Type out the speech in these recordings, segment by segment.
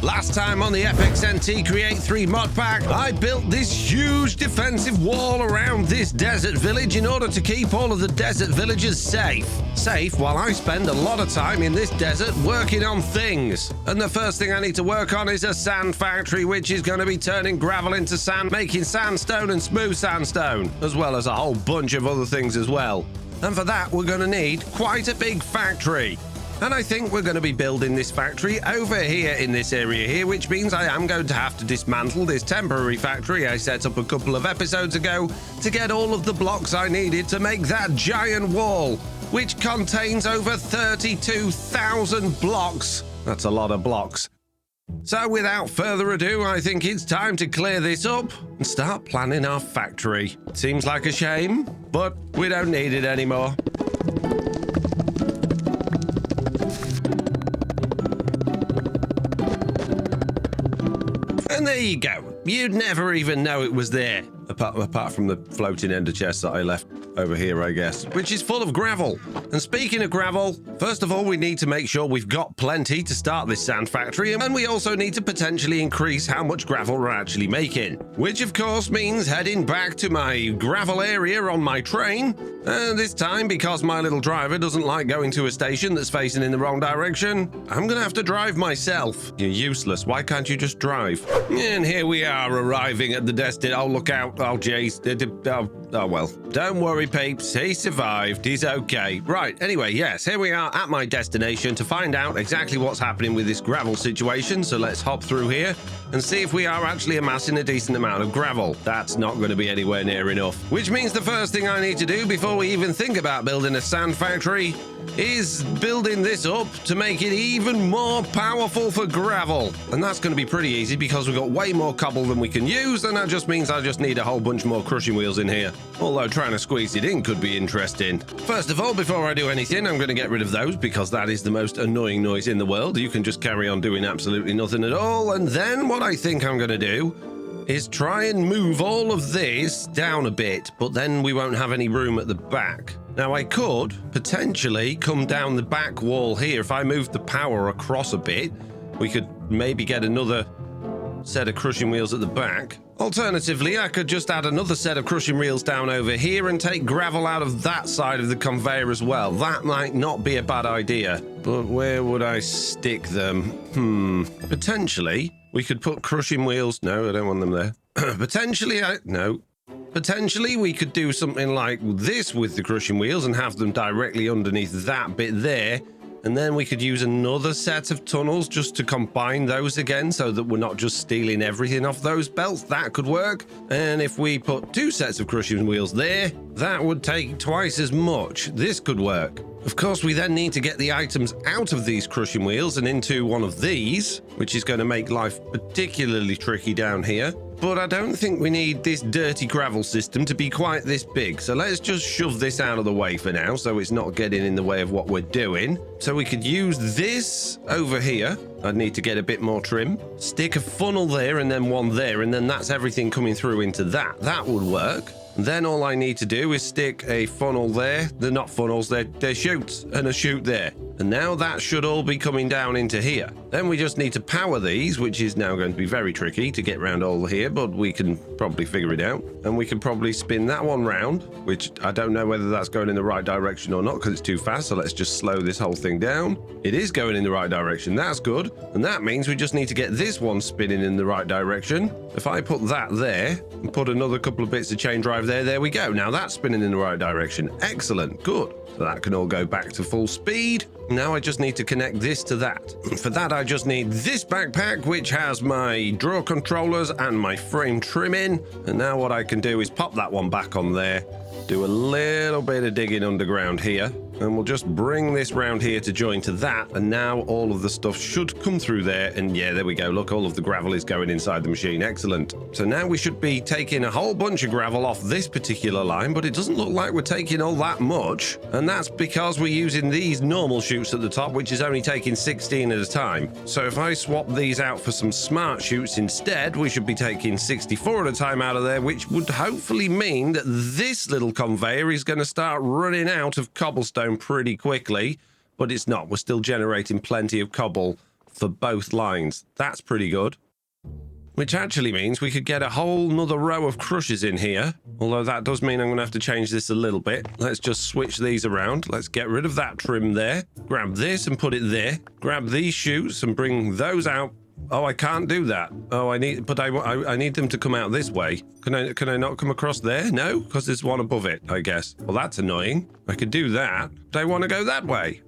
Last time on the FXNT Create 3 Modpack, I built this huge defensive wall around this desert village in order to keep all of the desert villagers safe. Safe while I spend a lot of time in this desert working on things. And the first thing I need to work on is a sand factory, which is going to be turning gravel into sand, making sandstone and smooth sandstone, as well as a whole bunch of other things as well. And for that, we're going to need quite a big factory. And I think we're going to be building this factory over here in this area here, which means I am going to have to dismantle this temporary factory I set up a couple of episodes ago to get all of the blocks I needed to make that giant wall, which contains over 32,000 blocks. That's a lot of blocks. So without further ado, I think it's time to clear this up and start planning our factory. It seems like a shame, but we don't need it anymore. And there you go. You'd never even know it was there. Apart from the floating ender chest that I left over here, I guess, which is full of gravel. And speaking of gravel, first of all, we need to make sure we've got plenty to start this sand factory, and we also need to potentially increase how much gravel we're actually making, which of course means heading back to my gravel area on my train. And this time, because my little driver doesn't like going to a station that's facing in the wrong direction, I'm gonna have to drive myself. You're useless. Why can't you just drive? And here we are arriving at the destination. Oh, look out. Oh, jeez. Oh, well. Don't worry, peeps. He survived. He's okay. Right. Anyway, yes, here we are at my destination to find out exactly what's happening with this gravel situation. So let's hop through here and see if we are actually amassing a decent amount of gravel. That's not going to be anywhere near enough. Which means the first thing I need to do before we even think about building a sand factory is building this up to make it even more powerful for gravel. And that's going to be pretty easy because we've got way more cobble than we can use, and that just means I just need a whole bunch more crushing wheels in here. Although trying to squeeze it in could be interesting. First of all, before I do anything, I'm going to get rid of those because that is the most annoying noise in the world. You can just carry on doing absolutely nothing at all. And then what I think I'm going to do is try and move all of this down a bit, but then we won't have any room at the back. Now, I could potentially come down the back wall here. If I move the power across a bit, we could maybe get another set of crushing wheels at the back. Alternatively, I could just add another set of crushing wheels down over here and take gravel out of that side of the conveyor as well. That might not be a bad idea. But where would I stick them? Potentially, we could put crushing wheels. No, I don't want them there. Potentially, we could do something like this with the crushing wheels and have them directly underneath that bit there. And then we could use another set of tunnels just to combine those again so that we're not just stealing everything off those belts. That could work. And if we put two sets of crushing wheels there, that would take twice as much. This could work. Of course, we then need to get the items out of these crushing wheels and into one of these, which is going to make life particularly tricky down here. But I don't think we need this dirty gravel system to be quite this big. So let's just shove this out of the way for now so it's not getting in the way of what we're doing. So we could use this over here. I'd need to get a bit more trim. Stick a funnel there and then one there, and then that's everything coming through into that. That would work. Then all I need to do is stick a funnel there. They're not funnels, they're chutes, and a chute there. And now that should all be coming down into here. Then we just need to power these, which is now going to be very tricky to get around all here, but we can probably figure it out. And we can probably spin that one round, which I don't know whether that's going in the right direction or not because it's too fast. So let's just slow this whole thing down. It is going in the right direction. That's good. And that means we just need to get this one spinning in the right direction. If I put that there and put another couple of bits of chain drive there we go. Now that's spinning in the right direction. Excellent. Good. So that can all go back to full speed. Now I just need to connect this to that. For that, I just need this backpack, which has my draw controllers and my frame trimming. And now what I can do is pop that one back on there, do a little bit of digging underground here, and we'll just bring this round here to join to that. And now all of the stuff should come through there. And yeah, there we go. Look, all of the gravel is going inside the machine. Excellent. So now we should be taking a whole bunch of gravel off this particular line, but it doesn't look like we're taking all that much. And that's because we're using these normal chutes at the top, which is only taking 16 at a time. So if I swap these out for some smart chutes instead, we should be taking 64 at a time out of there, which would hopefully mean that this little conveyor is going to start running out of cobblestone pretty quickly, but it's not. We're still generating plenty of cobble for both lines. That's pretty good. Which actually means we could get a whole nother row of crushers in here. Although that does mean I'm going to have to change this a little bit. Let's just switch these around. Let's get rid of that trim there. Grab this and put it there. Grab these chutes and bring those out. Oh, I can't do that. Oh, I need them to come out this way. Can I not come across there? No, because there's one above it, I guess. Well, that's annoying. I could do that, but I want to go that way.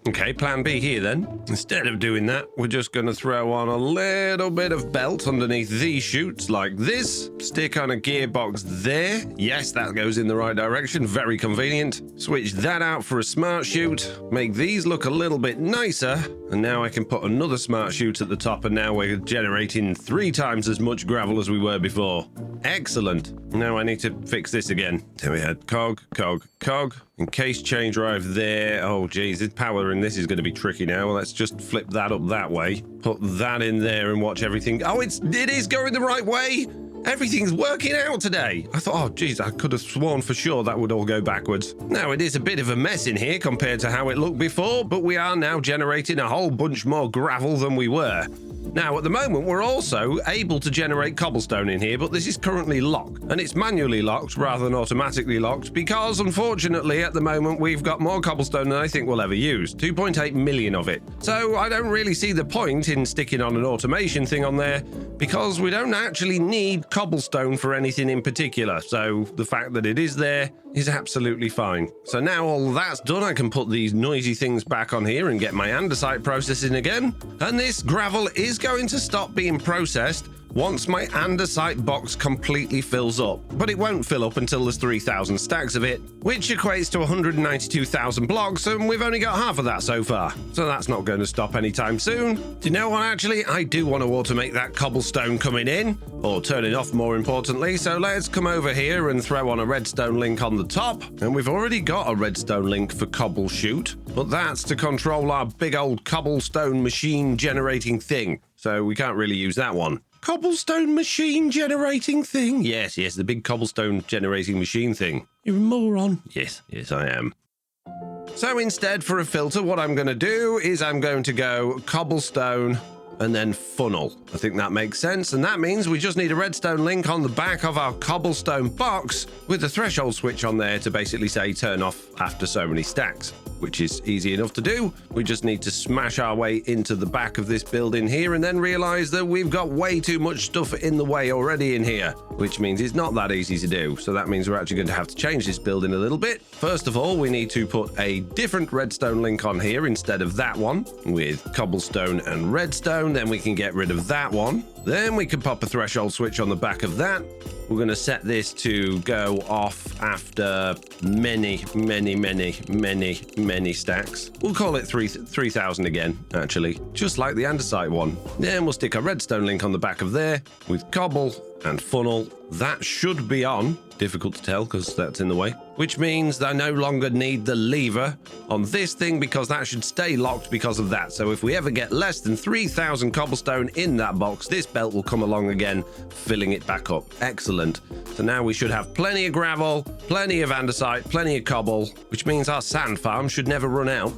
Okay, plan B here then. Instead of doing that, we're just going to throw on a little bit of belt underneath these chutes like this. Stick on a gearbox there. Yes, that goes in the right direction. Very convenient. Switch that out for a smart chute. Make these look a little bit nicer. And now I can put another smart chute at the top, and now we're generating 3 times as much gravel as we were before. Excellent. Now I need to fix this again. There we had cog. Encase chain drive there. Oh, geez, the power in this is going to be tricky now. Well, let's just flip that up that way. Put that in there and watch everything. Oh, it is going the right way. Everything's working out today. I thought, oh, geez, I could have sworn for sure that would all go backwards. Now, it is a bit of a mess in here compared to how it looked before, but we are now generating a whole bunch more gravel than we were. Now, at the moment, we're also able to generate cobblestone in here, but this is currently locked, and it's manually locked rather than automatically locked because, unfortunately, at the moment, we've got more cobblestone than I think we'll ever use, 2.8 million of it. So I don't really see the point in sticking on an automation thing on there because we don't actually need cobblestone for anything in particular. So the fact that it is there is absolutely fine. So now all that's done, I can put these noisy things back on here and get my andesite processing again. And this gravel is going to stop being processed once my andesite box completely fills up. But it won't fill up until there's 3,000 stacks of it, which equates to 192,000 blocks, and we've only got half of that so far. So that's not going to stop anytime soon. Do you know what, actually? I do want to automate that cobblestone coming in, or turning off more importantly. So let's come over here and throw on a redstone link on the top. And we've already got a redstone link for cobble chute, but that's to control our big old cobblestone machine generating thing. So we can't really use that one. Cobblestone machine generating thing? Yes, the big cobblestone generating machine thing. You're a moron. Yes, I am. So instead, for a filter, what I'm going to do is I'm going to go cobblestone and then funnel. I think that makes sense, and that means we just need a redstone link on the back of our cobblestone box with a threshold switch on there to basically say turn off after so many stacks, which is easy enough to do. We just need to smash our way into the back of this building here and then realize that we've got way too much stuff in the way already in here, which means it's not that easy to do. So that means we're actually going to have to change this building a little bit. First of all, we need to put a different redstone link on here instead of that one with cobblestone and redstone. Then we can get rid of that one. Then we can pop a threshold switch on the back of that. We're going to set this to go off after many stacks. We'll call it 3,000 again, actually, just like the andesite one. Then we'll stick a redstone link on the back of there with cobble and funnel. That should be on. Difficult to tell because that's in the way, which means I no longer need the lever on this thing because that should stay locked because of that. So if we ever get less than 3,000 cobblestone in that box, this belt will come along again, filling it back up. Excellent. So now we should have plenty of gravel, plenty of andesite, plenty of cobble, which means our sand farm should never run out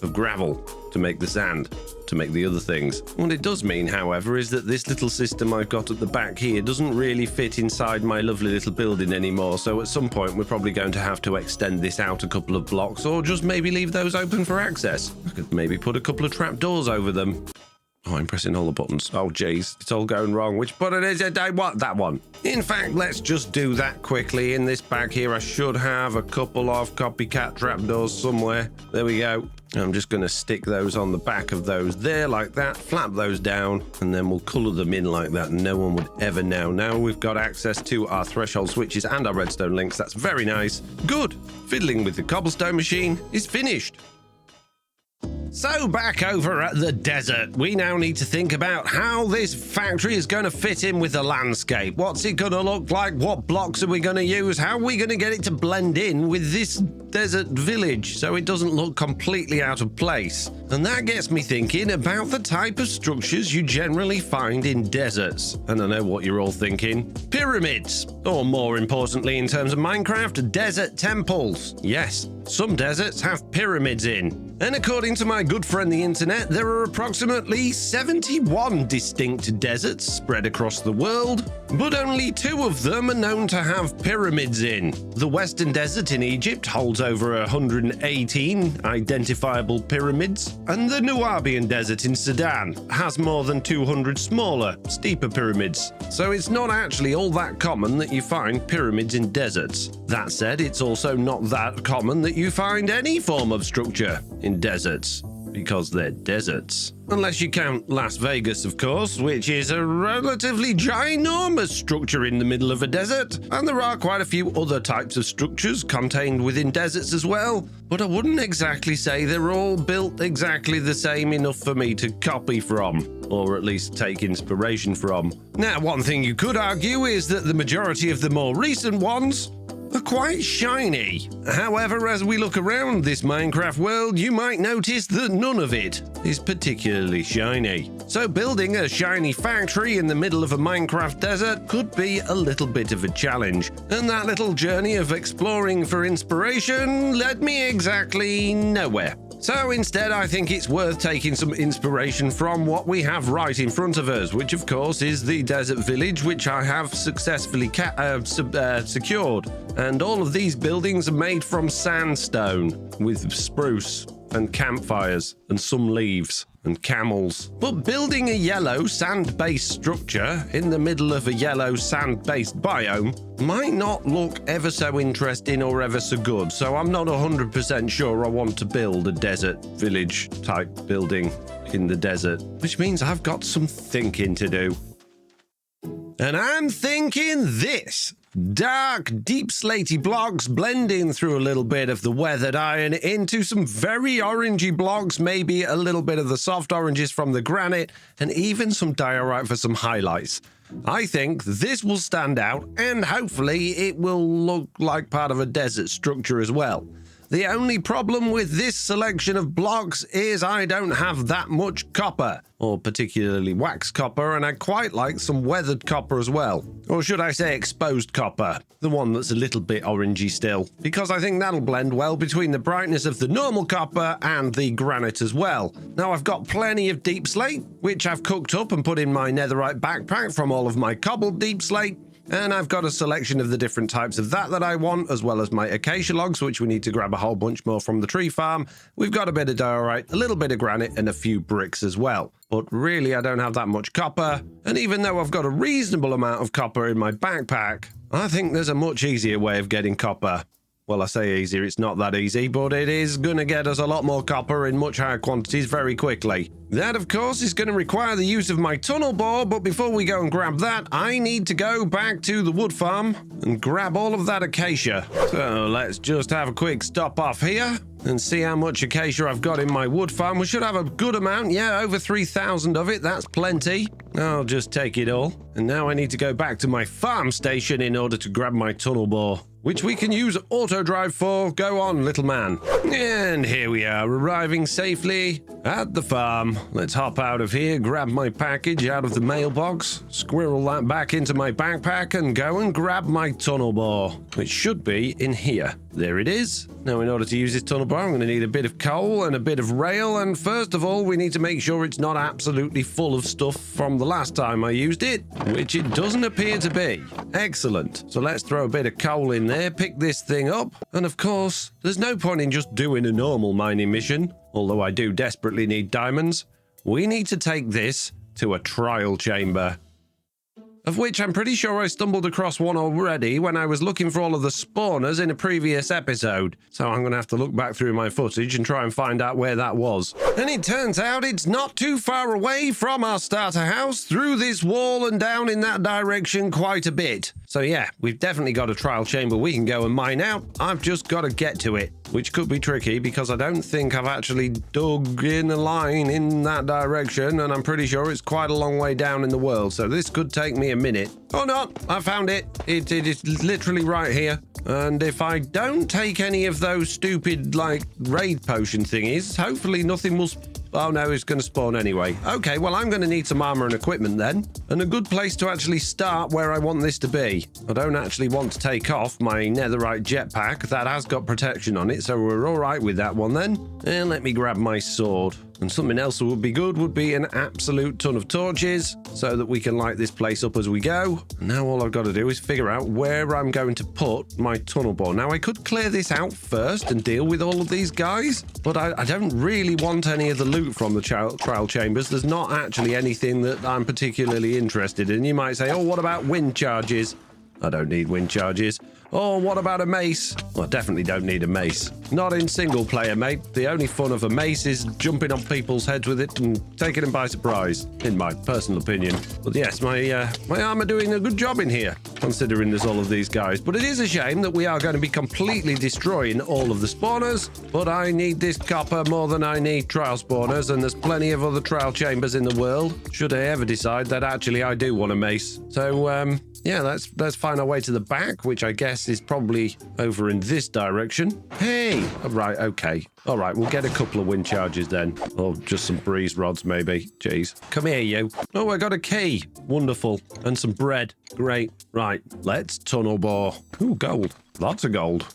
of gravel to make the sand, to make the other things. What it does mean, however, is that this little system I've got at the back here doesn't really fit inside my lovely little building anymore. So at some point, we're probably going to have to extend this out a couple of blocks, or just maybe leave those open for access. I could maybe put a couple of trapdoors over them. Oh, I'm pressing all the buttons. Oh, jeez, it's all going wrong. Which button is it? I want that one. In fact, let's just do that quickly. In this bag here, I should have a couple of copycat trapdoors somewhere. There we go. I'm just going to stick those on the back of those there like that, flap those down, and then we'll colour them in like that. No one would ever know. Now we've got access to our threshold switches and our redstone links. That's very nice. Good. Fiddling with the cobblestone machine is finished. So back over at the desert, we now need to think about how this factory is going to fit in with the landscape. What's it going to look like? What blocks are we going to use? How are we going to get it to blend in with this desert village so it doesn't look completely out of place? And that gets me thinking about the type of structures you generally find in deserts. And I know what you're all thinking. Pyramids. Or more importantly in terms of Minecraft, desert temples. Yes, some deserts have pyramids in. And according to my my good friend the internet, there are approximately 71 distinct deserts spread across the world, but only 2 of them are known to have pyramids in. The Western Desert in Egypt holds over 118 identifiable pyramids, and the Nubian Desert in Sudan has more than 200 smaller, steeper pyramids. So it's not actually all that common that you find pyramids in deserts. That said, it's also not that common that you find any form of structure in deserts, because they're deserts. Unless you count Las Vegas, of course, which is a relatively ginormous structure in the middle of a desert, and there are quite a few other types of structures contained within deserts as well, but I wouldn't exactly say they're all built exactly the same enough for me to copy from, or at least take inspiration from. Now, one thing you could argue is that the majority of the more recent ones are quite shiny. However, as we look around this Minecraft world, you might notice that none of it is particularly shiny. So building a shiny factory in the middle of a Minecraft desert could be a little bit of a challenge. And that little journey of exploring for inspiration led me exactly nowhere. So instead, I think it's worth taking some inspiration from what we have right in front of us, which of course is the desert village, which I have successfully secured. And all of these buildings are made from sandstone with spruce and campfires and some leaves and camels. But building a yellow sand-based structure in the middle of a yellow sand-based biome might not look ever so interesting or ever so good, so I'm not 100% sure I want to build a desert village type building in the desert, which means I've got some thinking to do. And I'm thinking this. Dark, deep slatey blocks blending through a little bit of the weathered iron into some very orangey blocks, maybe a little bit of the soft oranges from the granite, and even some diorite for some highlights. I think this will stand out, and hopefully it will look like part of a desert structure as well. The only problem with this selection of blocks is I don't have that much copper, or particularly wax copper, and I quite like some weathered copper as well. Or should I say exposed copper, the one that's a little bit orangey still, because I think that'll blend well between the brightness of the normal copper and the granite as well. Now I've got plenty of deep slate, which I've cooked up and put in my netherite backpack from all of my cobbled deep slate. And I've got a selection of the different types of that I want, as well as my acacia logs, which we need to grab a whole bunch more from the tree farm. We've got a bit of diorite, a little bit of granite, and a few bricks as well. But really, I don't have that much copper. And even though I've got a reasonable amount of copper in my backpack, I think there's a much easier way of getting copper. Well, I say easier, it's not that easy, but it is going to get us a lot more copper in much higher quantities very quickly. That, of course, is going to require the use of my tunnel bore, but before we go and grab that, I need to go back to the wood farm and grab all of that acacia. So let's just have a quick stop off here and see how much acacia I've got in my wood farm. We should have a good amount, yeah, over 3,000 of it, that's plenty. I'll just take it all. And now I need to go back to my farm station in order to grab my tunnel bore, which we can use auto drive for. Go on, little man. And here we are, arriving safely at the farm. Let's hop out of here, grab my package out of the mailbox, squirrel that back into my backpack, and go and grab my tunnel bore, which should be in here. There it is. Now, in order to use this tunnel bore, I'm going to need a bit of coal and a bit of rail, and first of all, we need to make sure it's not absolutely full of stuff from the last time I used it, which it doesn't appear to be. Excellent. So let's throw a bit of coal in there, pick this thing up, and of course, there's no point in just doing a normal mining mission, although I do desperately need diamonds. We need to take this to a trial chamber, of which I'm pretty sure I stumbled across one already when I was looking for all of the spawners in a previous episode. So I'm going to have to look back through my footage and try and find out where that was. And it turns out it's not too far away from our starter house, through this wall and down in that direction quite a bit. So yeah, we've definitely got a trial chamber we can go and mine out. I've just got to get to it, which could be tricky because I don't think I've actually dug in a line in that direction, and I'm pretty sure it's quite a long way down in the world, so this could take me a minute. Or not, I found it. It is literally right here. And if I don't take any of those stupid, like, raid potion thingies, hopefully nothing will Oh no, it's going to spawn anyway. Okay, well, I'm going to need some armor and equipment then. And a good place to actually start where I want this to be. I don't actually want to take off my netherite jetpack. That has got protection on it, so we're all right with that one then. And let me grab my sword. And something else that would be good would be an absolute ton of torches so that we can light this place up as we go. And now all I've got to do is figure out where I'm going to put my tunnel bore. Now, I could clear this out first and deal with all of these guys, but I don't really want any of the loot from the trial chambers. There's not actually anything that I'm particularly interested in. You might say, oh, what about wind charges? I don't need wind charges. Oh, what about a mace? Well, I definitely don't need a mace. Not in single player, mate. The only fun of a mace is jumping on people's heads with it and taking them by surprise, in my personal opinion. But yes, my armor doing a good job in here, considering there's all of these guys. But it is a shame that we are going to be completely destroying all of the spawners. But I need this copper more than I need trial spawners, and there's plenty of other trial chambers in the world, should I ever decide that actually I do want a mace. So, yeah, let's find our way to the back, which I guess is probably over in this direction. Hey! Right, okay. All right, we'll get a couple of wind charges then. Or just some breeze rods, maybe. Jeez. Come here, you. Oh, I got a key. Wonderful. And some bread. Great. Right, let's tunnel bore. Ooh, gold. Lots of gold.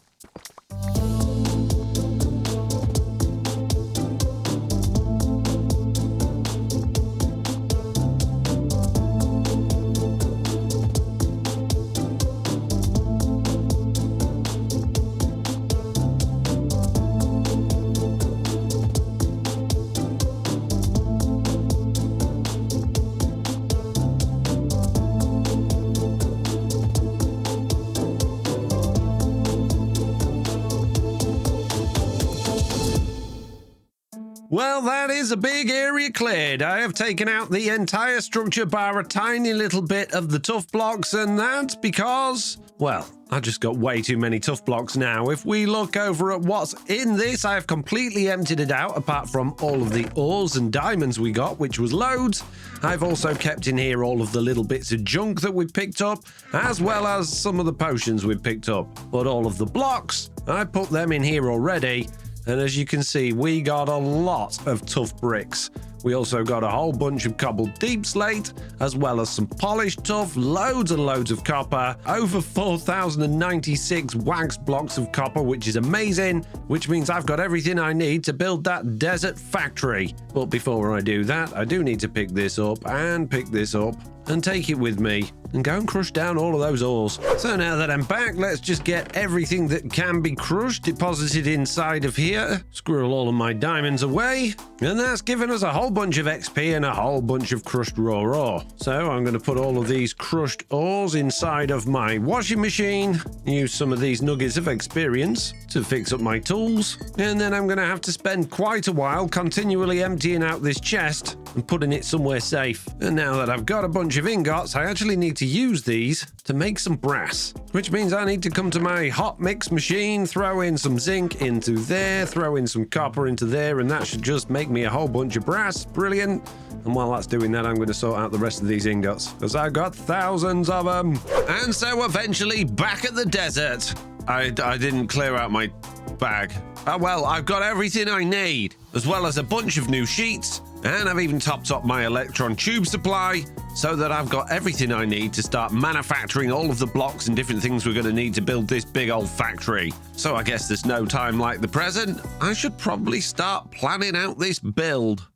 Well, that is a big area cleared. I have taken out the entire structure bar a tiny little bit of the Tuff blocks, and that's because, well, I just got way too many Tuff blocks now. If we look over at what's in this, I have completely emptied it out, apart from all of the ores and diamonds we got, which was loads. I've also kept in here all of the little bits of junk that we picked up, as well as some of the potions we picked up. But all of the blocks, I put them in here already. And as you can see, we got a lot of Tuff bricks. We also got a whole bunch of cobbled deep slate, as well as some polished Tuff, loads and loads of copper, over 4,096 wax blocks of copper, which is amazing, which means I've got everything I need to build that desert factory. But before I do that, I do need to pick this up and pick this up and take it with me and go and crush down all of those ores. So now that I'm back, let's just get everything that can be crushed deposited inside of here. Squirrel all of my diamonds away. And that's given us a whole bunch of XP and a whole bunch of crushed raw ore. So I'm going to put all of these crushed ores inside of my washing machine, use some of these nuggets of experience to fix up my tools, and then I'm going to have to spend quite a while continually emptying out this chest and putting it somewhere safe. And now that I've got a bunch of ingots, I actually need to use these to make some brass, which means I need to come to my hot mix machine, throw in some zinc into there, throw in some copper into there, and that should just make me a whole bunch of brass. Brilliant. And while that's doing that, I'm going to sort out the rest of these ingots, because I've got thousands of them. And so eventually back at the desert. I didn't clear out my bag. Oh well, I've got everything I need, as well as a bunch of new sheets, and I've even topped up my electron tube supply so that I've got everything I need to start manufacturing all of the blocks and different things we're going to need to build this big old factory. So I guess there's no time like the present. I should probably start planning out this build.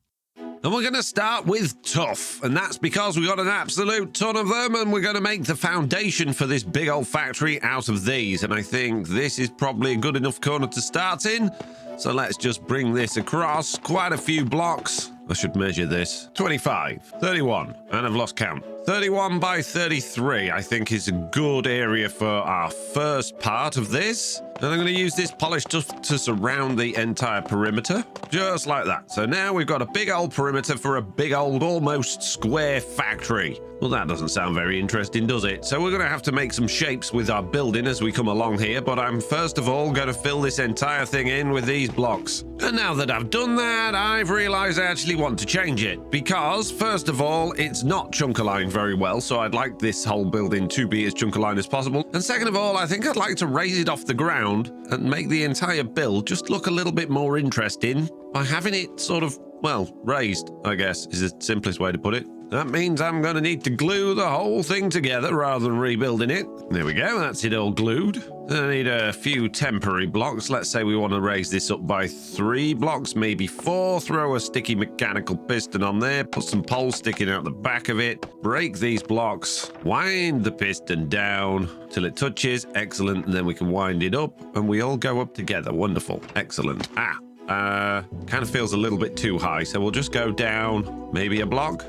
And we're going to start with Tuff, and that's because we got an absolute ton of them, and we're going to make the foundation for this big old factory out of these. And I think this is probably a good enough corner to start in. So let's just bring this across quite a few blocks. I should measure this. 25, 31, and I've lost count. 31 by 33, I think, is a good area for our first part of this. And I'm going to use this polished Tuff to surround the entire perimeter, just like that. So now we've got a big old perimeter for a big old almost square factory. Well, that doesn't sound very interesting, does it? So we're going to have to make some shapes with our building as we come along here, but I'm first of all going to fill this entire thing in with these blocks. And now that I've done that, I've realized I actually want to change it, because first of all, it's not chunk-aligned very well, so I'd like this whole building to be as chunk-aligned as possible. And second of all, I think I'd like to raise it off the ground and make the entire build just look a little bit more interesting by having it sort of well, raised, I guess, is the simplest way to put it. That means I'm going to need to glue the whole thing together rather than rebuilding it. There we go, that's it all glued. I need a few temporary blocks. Let's say we want to raise this up by 3 blocks, maybe 4. Throw a sticky mechanical piston on there, put some poles sticking out the back of it, break these blocks, wind the piston down till it touches. Excellent, and then we can wind it up and we all go up together. Wonderful, excellent. Kind of feels a little bit too high, so we'll just go down maybe a block.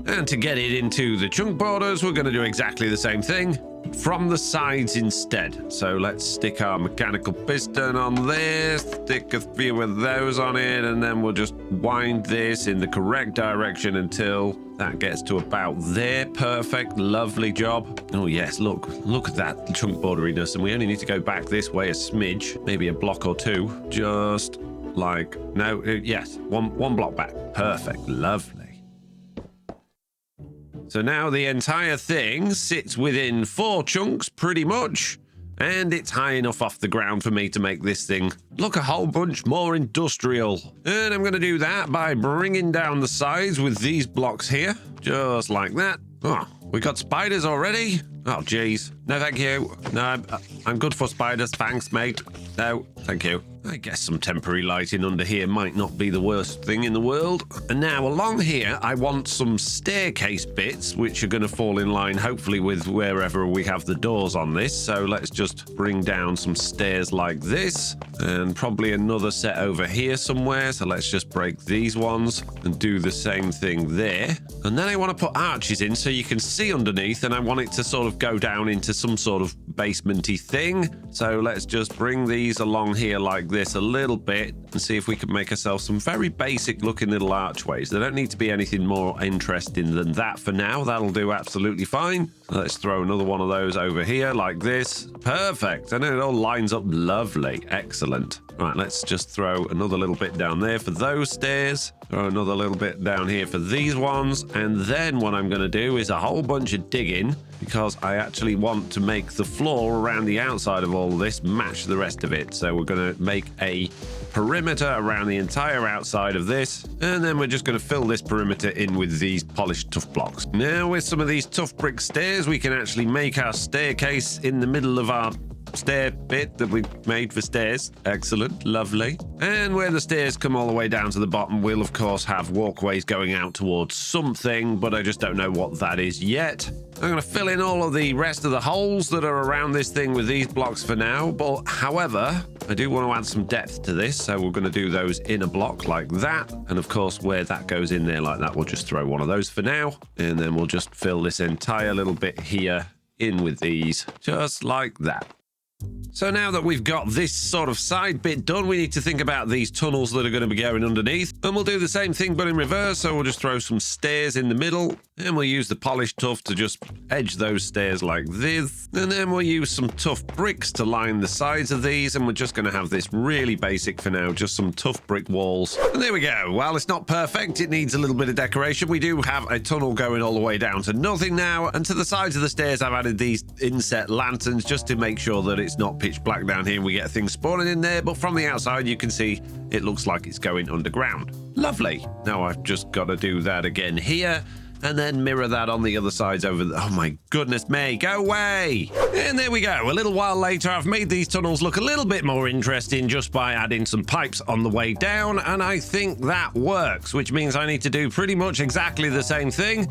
And to get it into the chunk borders, we're going to do exactly the same thing from the sides instead. So let's stick our mechanical piston on there, stick a few of those on it, and then we'll just wind this in the correct direction until that gets to about there. Perfect, lovely job. Oh yes, look at that chunk borderiness, and we only need to go back this way a smidge, maybe a block or 2, just like, no, yes, one block back. Perfect, lovely. So now the entire thing sits within 4 chunks, pretty much, and it's high enough off the ground for me to make this thing look a whole bunch more industrial. And I'm going to do that by bringing down the sides with these blocks here, just like that. Oh, we got spiders already? Oh, geez. No, thank you. No, I'm good for spiders. Thanks, mate. No, thank you. I guess some temporary lighting under here might not be the worst thing in the world. And now along here, I want some staircase bits, which are going to fall in line, hopefully, with wherever we have the doors on this. So let's just bring down some stairs like this, and probably another set over here somewhere. So let's just break these ones and do the same thing there. And then I want to put arches in so you can see underneath, and I want it to sort of go down into some sort of basement-y thing. So let's just bring these along here like this a little bit and see if we can make ourselves some very basic looking little archways. They don't need to be anything more interesting than that for now. That'll do absolutely fine. Let's throw another one of those over here like this. Perfect. And it all lines up lovely. Excellent. Right, let's just throw another little bit down there for those stairs. Throw another little bit down here for these ones. And then what I'm going to do is a whole bunch of digging, because I actually want to make the floor around the outside of all of this match the rest of it. So we're going to make a perimeter around the entire outside of this, and then we're just going to fill this perimeter in with these polished tuff blocks. Now with some of these tough brick stairs, we can actually make our staircase in the middle of our stair bit that we made for stairs. Excellent, lovely. And where the stairs come all the way down to the bottom, we'll of course have walkways going out towards something, but I just don't know what that is yet. I'm going to fill in all of the rest of the holes that are around this thing with these blocks for now, but however, I do want to add some depth to this, so we're going to do those in a block like that. And of course, where that goes in there like that, we'll just throw one of those for now, and then we'll just fill this entire little bit here in with these, just like that. So now that we've got this sort of side bit done, we need to think about these tunnels that are going to be going underneath. And we'll do the same thing, but in reverse. So we'll just throw some stairs in the middle, and we'll use the polished tuff to just edge those stairs like this. And then we'll use some tough bricks to line the sides of these. And we're just going to have this really basic for now, just some tough brick walls. And there we go. While it's not perfect, it needs a little bit of decoration. We do have a tunnel going all the way down to nothing now. And to the sides of the stairs, I've added these inset lanterns just to make sure that it's not pitch black down here and we get things spawning in there, but from the outside you can see it looks like it's going underground. Lovely. Now I've just got to do that again here, and then mirror that on the other sides over the... Oh my goodness me, go away! And there we go. A little while later, I've made these tunnels look a little bit more interesting just by adding some pipes on the way down, and I think that works, which means I need to do pretty much exactly the same thing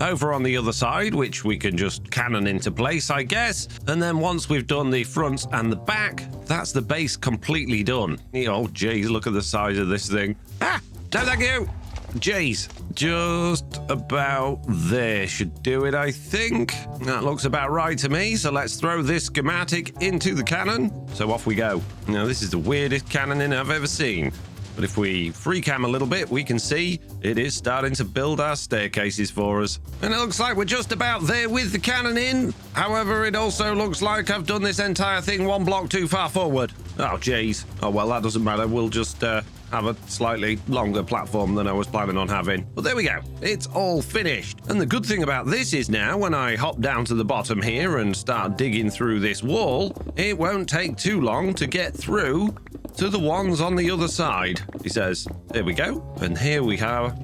over on the other side, which we can just cannon into place, I guess. And then once we've done the fronts and the back, that's the base completely done. Oh, geez, look at the size of this thing. Ah, no, thank you. Jeez, just about there should do it, I think. That looks about right to me, so let's throw this schematic into the cannon. So off we go. Now, this is the weirdest cannoning I've ever seen. But if we free cam a little bit, we can see it is starting to build our staircases for us. And it looks like we're just about there with the cannon in. However, it also looks like I've done this entire thing one block too far forward. Oh, geez. Oh, well, that doesn't matter. We'll just have a slightly longer platform than I was planning on having. But there we go. It's all finished. And the good thing about this is now when I hop down to the bottom here and start digging through this wall, it won't take too long to get through to the ones on the other side. He says, there we go. And here we have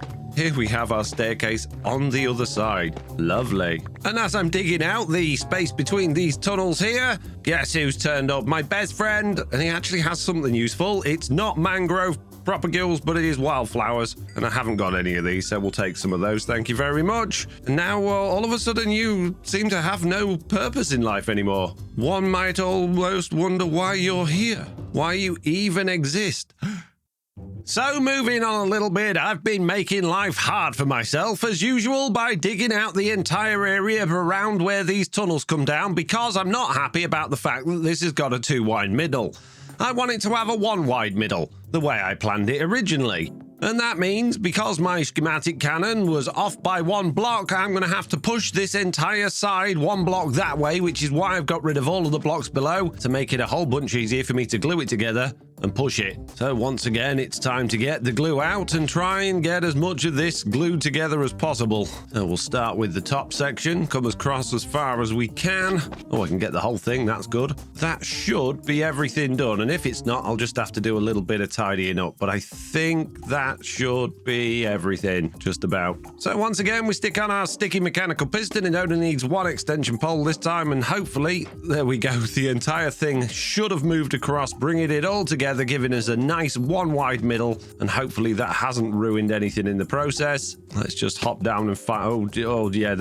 our staircase on the other side. Lovely. And as I'm digging out the space between these tunnels here, guess who's turned up? My best friend. And he actually has something useful. It's not mangrove propagules, but it is wildflowers. And I haven't got any of these, so we'll take some of those. Thank you very much. And now all of a sudden you seem to have no purpose in life anymore. One might almost wonder why you're here, why you even exist. So moving on a little bit, I've been making life hard for myself as usual by digging out the entire area around where these tunnels come down because I'm not happy about the fact that this has got a 2-wide middle. I want it to have a 1-wide middle, the way I planned it originally. And that means because my schematic cannon was off by 1 block, I'm going to have to push this entire side 1 block that way, which is why I've got rid of all of the blocks below to make it a whole bunch easier for me to glue it together and push it. So once again, it's time to get the glue out and try and get as much of this glued together as possible. So we'll start with the top section, come across as far as we can. Oh, I can get the whole thing, that's good. That should be everything done, and if it's not, I'll just have to do a little bit of tidying up, but I think that should be everything, just about. So once again, we stick on our sticky mechanical piston. It only needs 1 extension pole this time, and hopefully, there we go, the entire thing should have moved across, bringing it all together, giving us a nice 1-wide middle, and hopefully that hasn't ruined anything in the process. Let's just hop down and find. Oh yeah,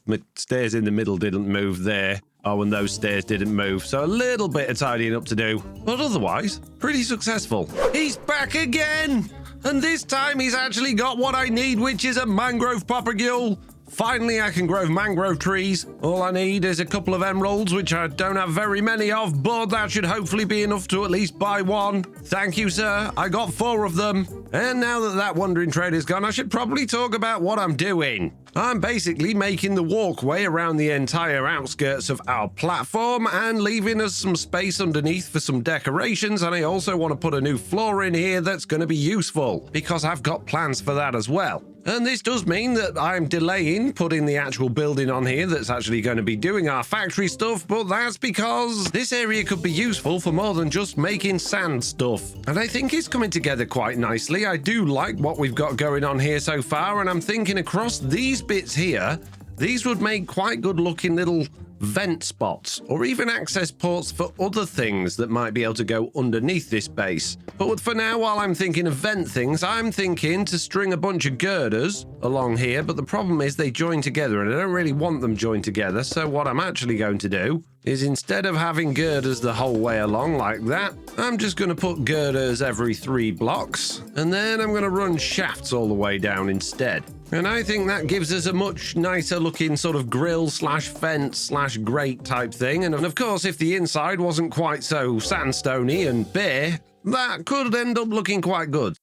my stairs in the middle didn't move there. Oh, and those stairs didn't move, so a little bit of tidying up to do, but otherwise pretty successful. He's back again, and this time he's actually got what I need, which is a mangrove propagule. Finally, I can grow mangrove trees. All I need is a couple of emeralds, which I don't have very many of, but that should hopefully be enough to at least buy 1. Thank you, sir. I got 4 of them. And now that wandering trade is gone, I should probably talk about what I'm doing. I'm basically making the walkway around the entire outskirts of our platform and leaving us some space underneath for some decorations, and I also want to put a new floor in here that's going to be useful, because I've got plans for that as well. And this does mean that I'm delaying putting the actual building on here that's actually going to be doing our factory stuff, but that's because this area could be useful for more than just making sand stuff. And I think it's coming together quite nicely. I do like what we've got going on here so far, and I'm thinking across these bits here, these would make quite good looking little vent spots, or even access ports for other things that might be able to go underneath this base. But for now, while I'm thinking of vent things, I'm thinking to string a bunch of girders along here, but the problem is they join together and I don't really want them joined together. So what I'm actually going to do is, instead of having girders the whole way along like that, I'm just going to put girders every 3 blocks, and then I'm going to run shafts all the way down instead. And I think that gives us a much nicer looking sort of grill slash fence slash grate type thing. And of course, if the inside wasn't quite so sandstony and bare, that could end up looking quite good.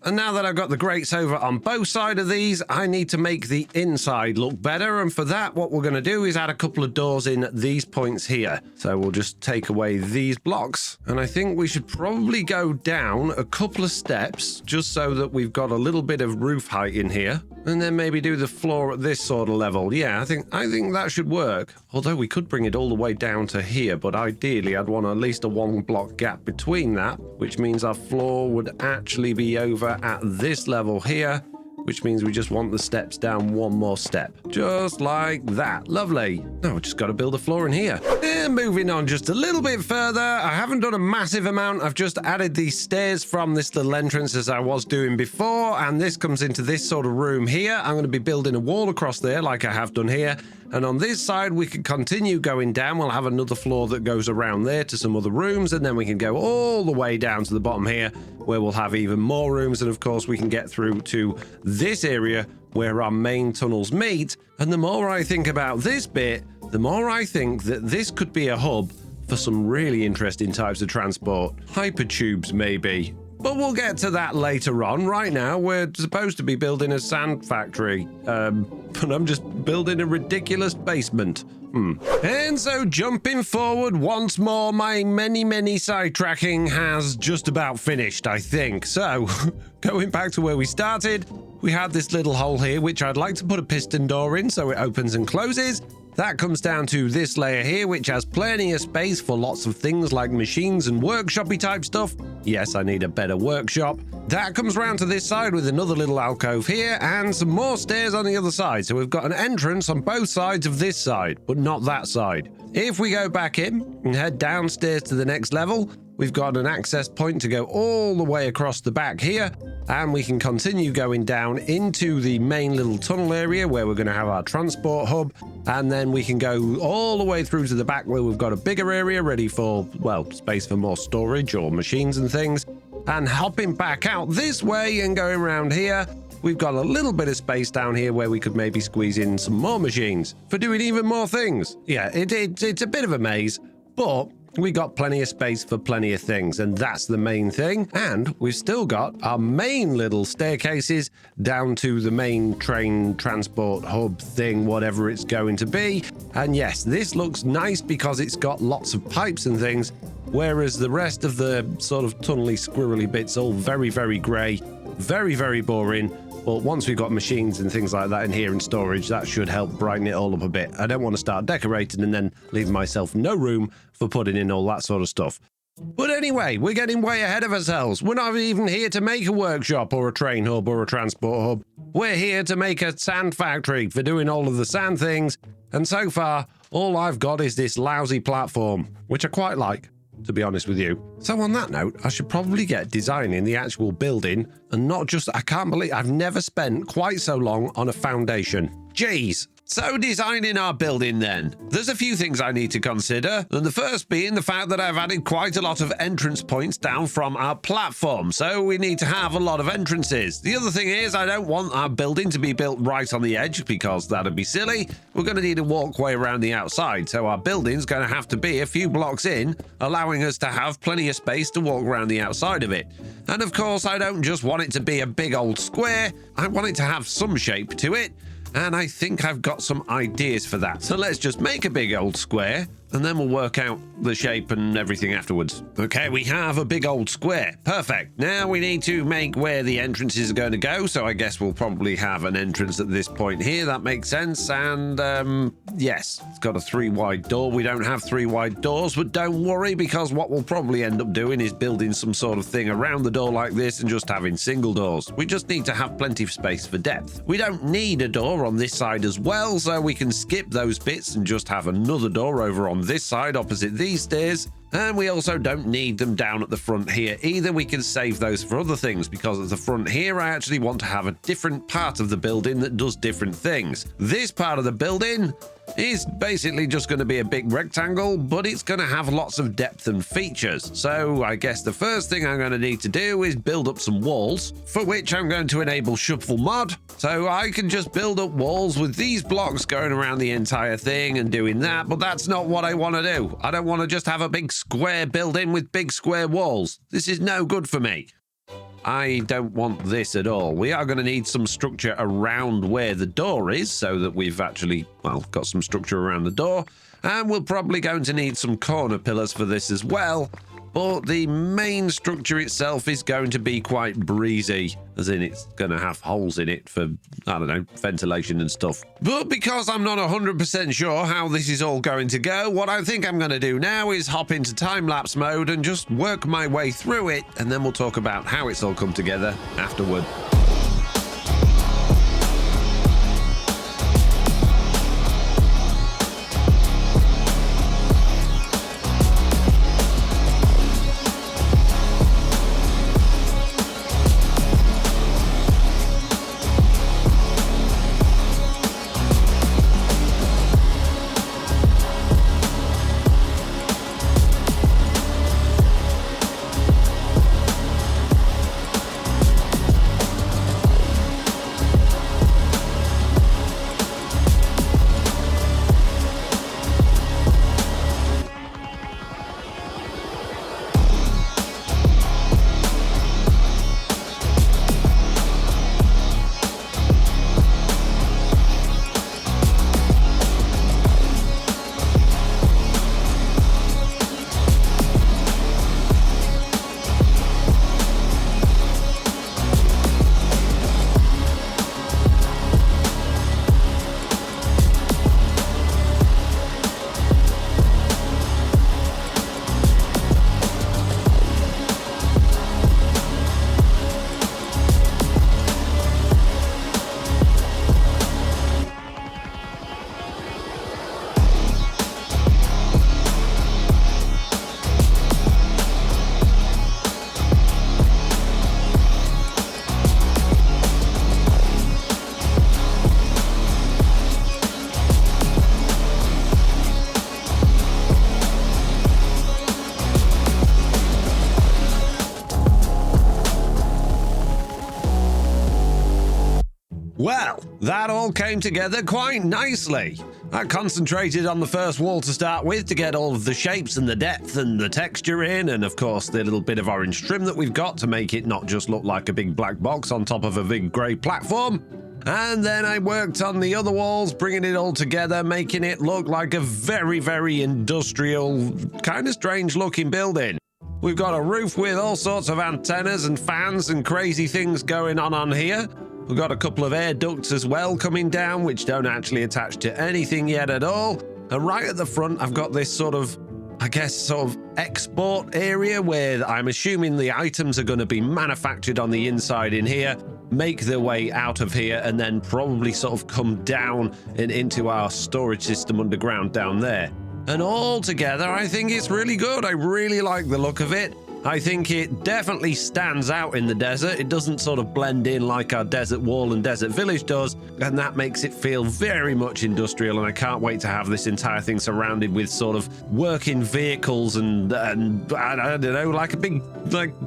And now that I've got the grates over on both sides of these, I need to make the inside look better. And for that, what we're going to do is add a couple of doors in these points here. So we'll just take away these blocks. And I think we should probably go down a couple of steps just so that we've got a little bit of roof height in here. And then maybe do the floor at this sort of level. Yeah, I think that should work. Although we could bring it all the way down to here, but ideally I'd want at least a 1 block gap between that, which means our floor would actually be over at this level here, which means we just want the steps down 1 more step. Just like that. Lovely. Now we've just got to build a floor in here. And moving on just a little bit further, I haven't done a massive amount. I've just added these stairs from this little entrance as I was doing before, and this comes into this sort of room here. I'm going to be building a wall across there like I have done here. And on this side, we can continue going down. We'll have another floor that goes around there to some other rooms, and then we can go all the way down to the bottom here, where we'll have even more rooms. And of course, we can get through to this area where our main tunnels meet. And the more I think about this bit, the more I think that this could be a hub for some really interesting types of transport. Hypertubes, maybe. But we'll get to that later on. Right now, we're supposed to be building a sand factory. But I'm just building a ridiculous basement. And so jumping forward once more, my many sidetracking has just about finished, I think. So going back to where we started, we had this little hole here, which I'd like to put a piston door in so it opens and closes. That comes down to this layer here, which has plenty of space for lots of things like machines and workshop-y type stuff. Yes, I need a better workshop. That comes round to this side with another little alcove here and some more stairs on the other side. So we've got an entrance on both sides of this side, but not that side. If we go back in and head downstairs to the next level, we've got an access point to go all the way across the back here, and we can continue going down into the main little tunnel area where we're going to have our transport hub, and then we can go all the way through to the back where we've got a bigger area ready for, well, space for more storage or machines and things. And hopping back out this way and going around here, we've got a little bit of space down here where we could maybe squeeze in some more machines for doing even more things. Yeah, it's a bit of a maze, but we got plenty of space for plenty of things, and that's the main thing. And we've still got our main little staircases down to the main train transport hub thing, whatever it's going to be. And yes, this looks nice because it's got lots of pipes and things, whereas the rest of the sort of tunnely, squirrely bits all very, very grey, very, very boring. But once we've got machines and things like that in here in storage, that should help brighten it all up a bit. I don't want to start decorating and then leave myself no room for putting in all that sort of stuff. But anyway, we're getting way ahead of ourselves. We're not even here to make a workshop or a train hub or a transport hub. We're here to make a sand factory for doing all of the sand things. And so far, all I've got is this lousy platform, which I quite like, to be honest with you. So on that note, I should probably get designing the actual building and not just, I can't believe I've never spent quite so long on a foundation. Jeez. So designing our building then. There's a few things I need to consider, and the first being the fact that I've added quite a lot of entrance points down from our platform, so we need to have a lot of entrances. The other thing is I don't want our building to be built right on the edge because that'd be silly. We're going to need a walkway around the outside, so our building's going to have to be a few blocks in, allowing us to have plenty of space to walk around the outside of it. And of course, I don't just want it to be a big old square, I want it to have some shape to it. And I think I've got some ideas for that. So let's just make a big old square and then we'll work out the shape and everything afterwards. Okay, we have a big old square. Perfect. Now we need to make where the entrances are going to go. So I guess we'll probably have an entrance at this point here. That makes sense. And yes, it's got a 3 wide door. We don't have 3 wide doors, but don't worry because what we'll probably end up doing is building some sort of thing around the door like this and just having single doors. We just need to have plenty of space for depth. We don't need a door on this side as well, so we can skip those bits and just have another door over on this side opposite these stairs. And we also don't need them down at the front here either. We can save those for other things because at the front here I actually want to have a different part of the building that does different things. This part of the building is basically just going to be a big rectangle, but it's going to have lots of depth and features. So I guess the first thing I'm going to need to do is build up some walls, for which I'm going to enable shuffle mod. So I can just build up walls with these blocks going around the entire thing and doing that, but that's not what I want to do. I don't want to just have a big square building with big square walls. This is no good for me. I don't want this at all. We are going to need some structure around where the door is so that we've actually, well, got some structure around the door. And we're probably going to need some corner pillars for this as well. But the main structure itself is going to be quite breezy, as in it's going to have holes in it for, I don't know, ventilation and stuff. But because I'm not 100% sure how this is all going to go, what I think I'm going to do now is hop into time-lapse mode and just work my way through it, and then we'll talk about how it's all come together afterward. Well, that all came together quite nicely. I concentrated on the first wall to start with to get all of the shapes and the depth and the texture in, and of course the little bit of orange trim that we've got to make it not just look like a big black box on top of a big grey platform. And then I worked on the other walls, bringing it all together, making it look like a very, very industrial, kind of strange looking building. We've got a roof with all sorts of antennas and fans and crazy things going on here. We've got a couple of air ducts as well coming down, which don't actually attach to anything yet at all. And right at the front, I've got this sort of, I guess, sort of export area where I'm assuming the items are going to be manufactured on the inside in here, make their way out of here, and then probably sort of come down and into our storage system underground down there. And all together, I think it's really good. I really like the look of it. I think it definitely stands out in the desert. It doesn't sort of blend in like our desert wall and desert village does, and that makes it feel very much industrial, and I can't wait to have this entire thing surrounded with sort of working vehicles and I don't know, like a big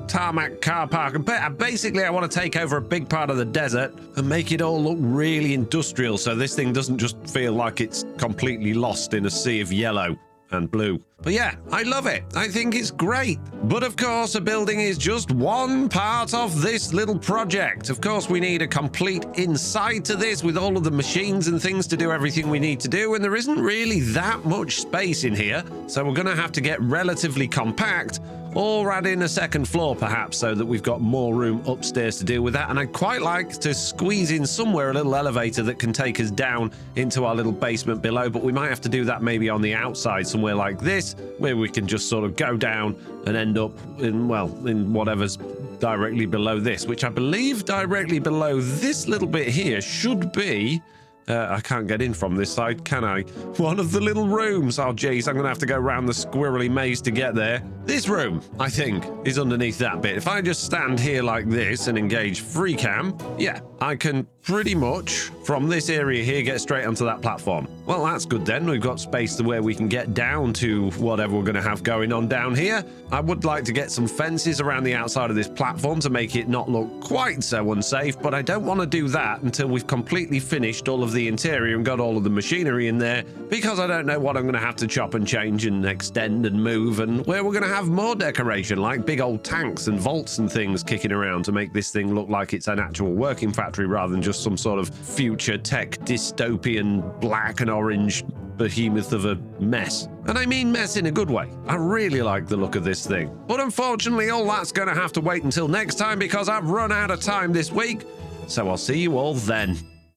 tarmac car park. Basically, I want to take over a big part of the desert and make it all look really industrial, so this thing doesn't just feel like it's completely lost in a sea of yellow and blue. But yeah, I love it. I think it's great. But of course, a building is just one part of this little project. Of course, we need a complete inside to this with all of the machines and things to do everything we need to do, and there isn't really that much space in here, so we're gonna have to get relatively compact or add in a second floor perhaps so that we've got more room upstairs to deal with that. And I'd quite like to squeeze in somewhere a little elevator that can take us down into our little basement below, but we might have to do that maybe on the outside somewhere like this, where we can just sort of go down and end up in, well, in whatever's directly below this, which I believe directly below this little bit here should be I can't get in from this side, can I? One of the little rooms. Oh, geez, I'm going to have to go around the squirrely maze to get there. This room, I think, is underneath that bit. If I just stand here like this and engage free cam, yeah, I can pretty much, from this area here, get straight onto that platform. Well, that's good then. We've got space to where we can get down to whatever we're going to have going on down here. I would like to get some fences around the outside of this platform to make it not look quite so unsafe, but I don't want to do that until we've completely finished all of the interior and got all of the machinery in there, because I don't know what I'm going to have to chop and change and extend and move, and where we're going to have more decoration, like big old tanks and vaults and things kicking around to make this thing look like it's an actual working factory rather than just some sort of future tech dystopian black and orange behemoth of a mess. And I mean mess in a good way. I really like the look of this thing. But unfortunately, all that's going to have to wait until next time because I've run out of time this week. So I'll see you all then.